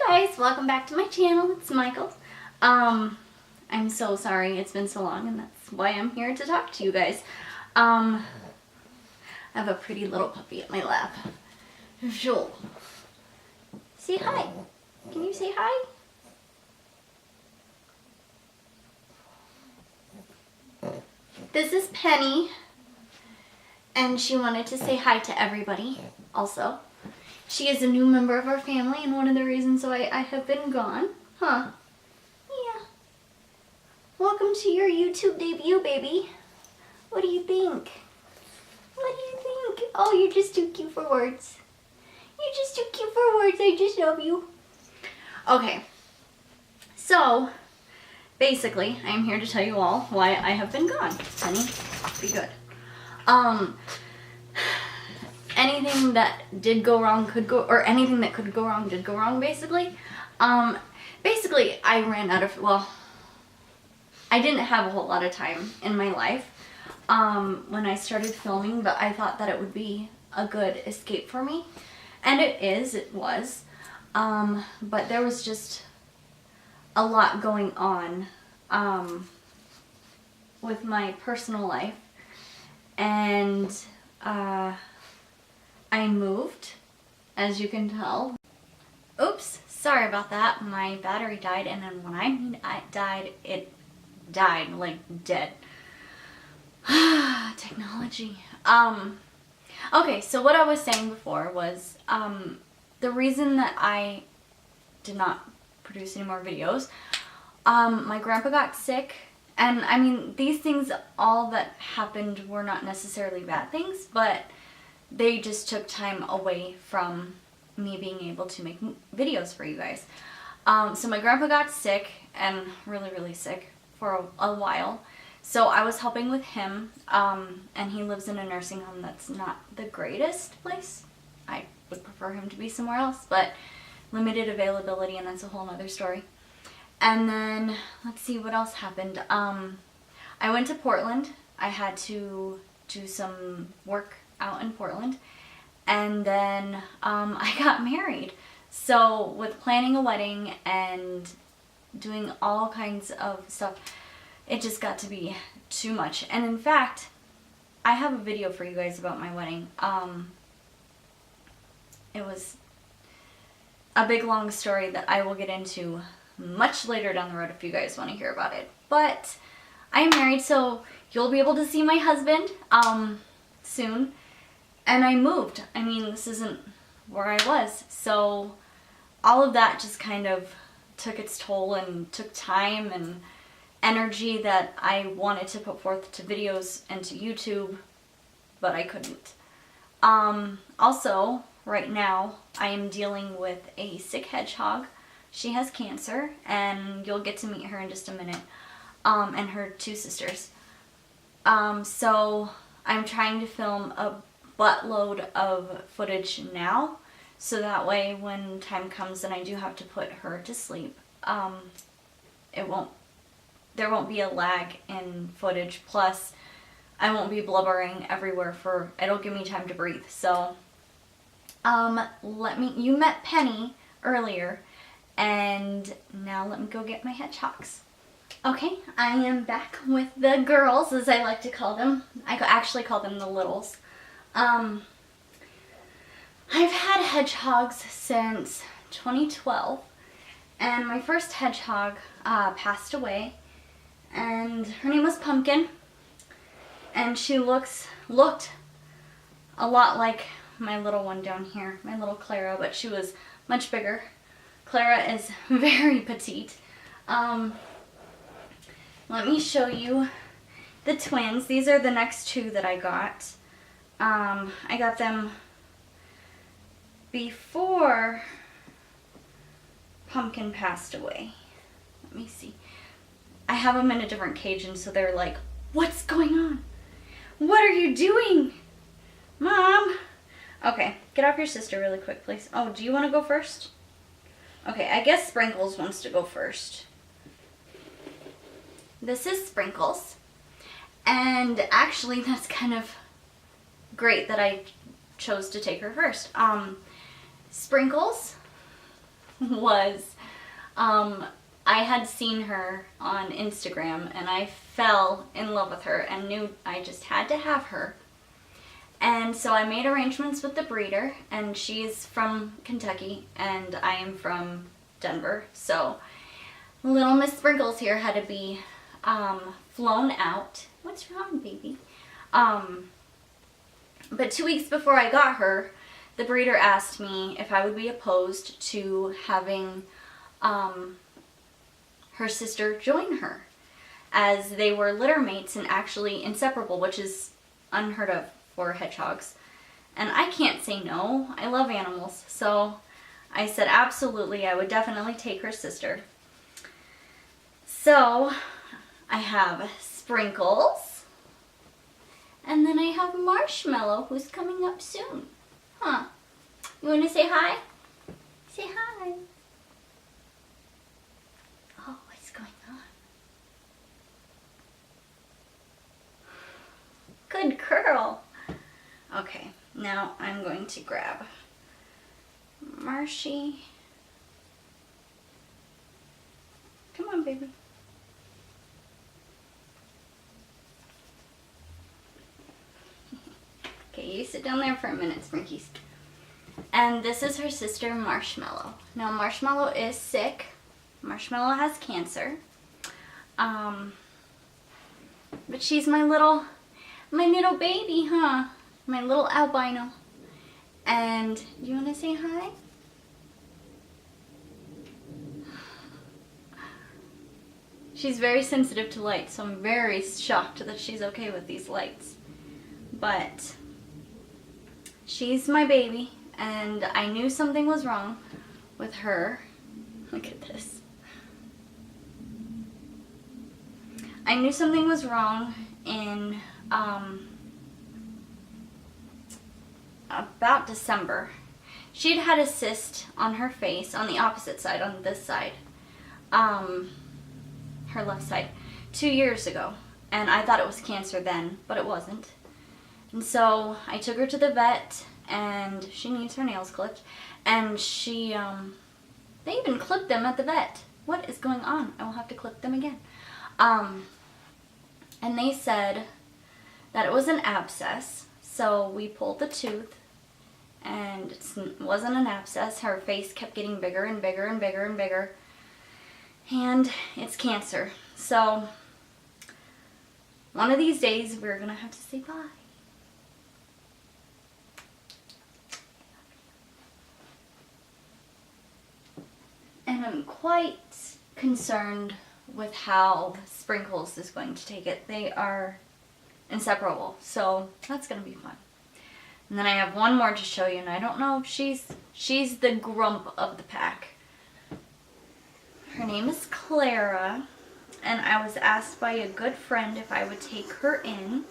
guys, welcome back to my channel. It's Michael. I'm so sorry it's been so long, and that's why I'm here to talk to you guys. I have a pretty little puppy at my lap. Joel. Say hi. Can you say hi? This is Penny, and she wanted to say hi to everybody also. She is a new member of our family, and one of the reasons why I have been gone. Huh. Yeah. Welcome to your YouTube debut, baby. What do you think? What do you think? Oh, you're just too cute for words. You're just too cute for words. I just love you. Okay. So, basically, I'm here to tell you all why I have been gone. Penny, be good. Anything that did go wrong could go, or anything that could go wrong did go wrong, basically. Basically, I ran out of, well, I didn't have a whole lot of time in my life when I started filming, but I thought that it would be a good escape for me. And it was. But there was just a lot going on with my personal life. And I moved, as you can tell. Oops, sorry about that. My battery died, and then when I mean it died, like dead. Technology. Okay, so what I was saying before was, the reason that I did not produce any more videos, my grandpa got sick, and I mean, these things, all that happened were not necessarily bad things, but they just took time away from me being able to make videos for you guys. So my grandpa got sick, and really sick for a while. So I was helping with him, and he lives in a nursing home that's not the greatest place. I would prefer him to be somewhere else, but limited availability, and that's a whole other story. And then, let's see what else happened. I went to Portland. I had to do some work out in Portland, and then I got married. So with planning a wedding and doing all kinds of stuff, it just got to be too much. And in fact, I have a video for you guys about my wedding. It was a big long story that I will get into much later down the road if you guys want to hear about it. But I am married, so you'll be able to see my husband soon. And I moved. I mean, this isn't where I was. So all of that just kind of took its toll and took time and energy that I wanted to put forth to videos and to YouTube, but I couldn't. Also, right now, I am dealing with a sick hedgehog. She has cancer, and you'll get to meet her in just a minute, and her two sisters. So I'm trying to film a buttload of footage now, so that way when time comes and I do have to put her to sleep, there won't be a lag in footage, plus I won't be blubbering everywhere it'll give me time to breathe. So you met Penny earlier, and now let me go get my hedgehogs. Okay, I am back with the girls, as I like to call them. I actually call them the littles. I've had hedgehogs since 2012, and my first hedgehog passed away, and her name was Pumpkin, and she looked a lot like my little one down here, my little Clara, but she was much bigger. Clara is very petite. Let me show you the twins. These are the next two that I got. I got them before Pumpkin passed away. Let me see. I have them in a different cage, and so they're like, what's going on? What are you doing? Mom? Okay, get off your sister really quick, please. Oh, do you want to go first? Okay, I guess Sprinkles wants to go first. This is Sprinkles. And actually, that's kind of great that I chose to take her first. Sprinkles was I had seen her on Instagram and I fell in love with her and knew I just had to have her. And so I made arrangements with the breeder, and she's from Kentucky and I am from Denver. So little Miss Sprinkles here had to be flown out. What's wrong, baby? But 2 weeks before I got her, the breeder asked me if I would be opposed to having her sister join her, as they were litter mates and actually inseparable, which is unheard of for hedgehogs. And I can't say no. I love animals. So I said absolutely, I would definitely take her sister. So I have Sprinkles, and then I have Marshmallow, who's coming up soon. Huh? You want to say hi? Say hi. Oh, what's going on? Good girl. Okay, now I'm going to grab Marshy. Come on, baby. Okay, you sit down there for a minute, Sprinkies. And this is her sister, Marshmallow. Now, Marshmallow is sick. Marshmallow has cancer. But she's my little baby, huh? My little albino. And do you want to say hi? She's very sensitive to light, so I'm very shocked that she's okay with these lights. But she's my baby, and I knew something was wrong with her. Look at this. I knew something was wrong in about December. She'd had a cyst on her face, on the opposite side, on this side, her left side, 2 years ago. And I thought it was cancer then, but it wasn't. And so I took her to the vet, and she needs her nails clipped. And they even clipped them at the vet. What is going on? I will have to clip them again. And they said that it was an abscess. So we pulled the tooth, and it wasn't an abscess. Her face kept getting bigger and bigger and bigger and bigger. And it's cancer. So one of these days we're going to have to say bye. And I'm quite concerned with how Sprinkles is going to take it. They are inseparable, so that's going to be fun. And then I have one more to show you, and I don't know, she's the grump of the pack. Her name is Clara, and I was asked by a good friend if I would take her in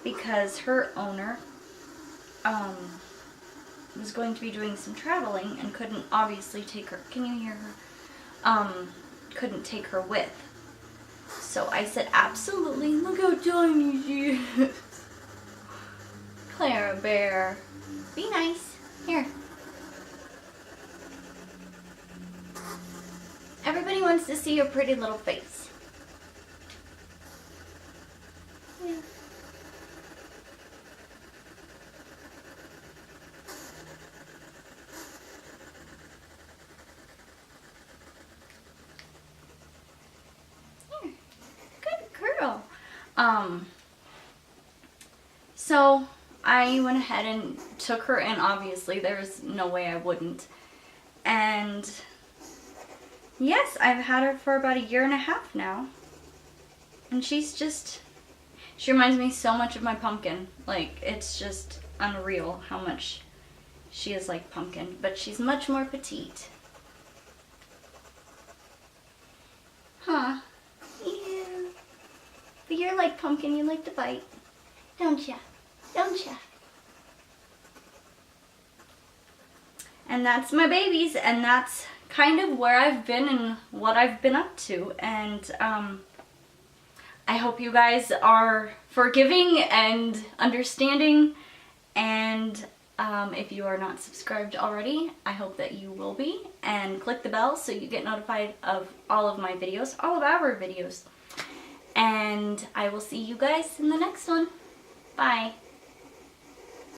because her owner was going to be doing some traveling and couldn't obviously take her. Can you hear her? Couldn't take her with. So I said, absolutely. Look how tiny she is. Clara Bear. Be nice. Here. Everybody wants to see your pretty little face. Yeah. So I went ahead and took her in. Obviously, there's no way I wouldn't. And yes, I've had her for about 1.5 years now. And she reminds me so much of my pumpkin. Like, it's just unreal how much she is like Pumpkin. But she's much more petite. Huh. Yeah. But you're like Pumpkin, you like to bite. Don't ya? Don't ya? And that's my babies, and that's kind of where I've been and what I've been up to. And I hope you guys are forgiving and understanding, and If you are not subscribed already, I hope that you will be. And click the bell so you get notified of all of my videos, all of our videos. And I will see you guys in the next one. Bye.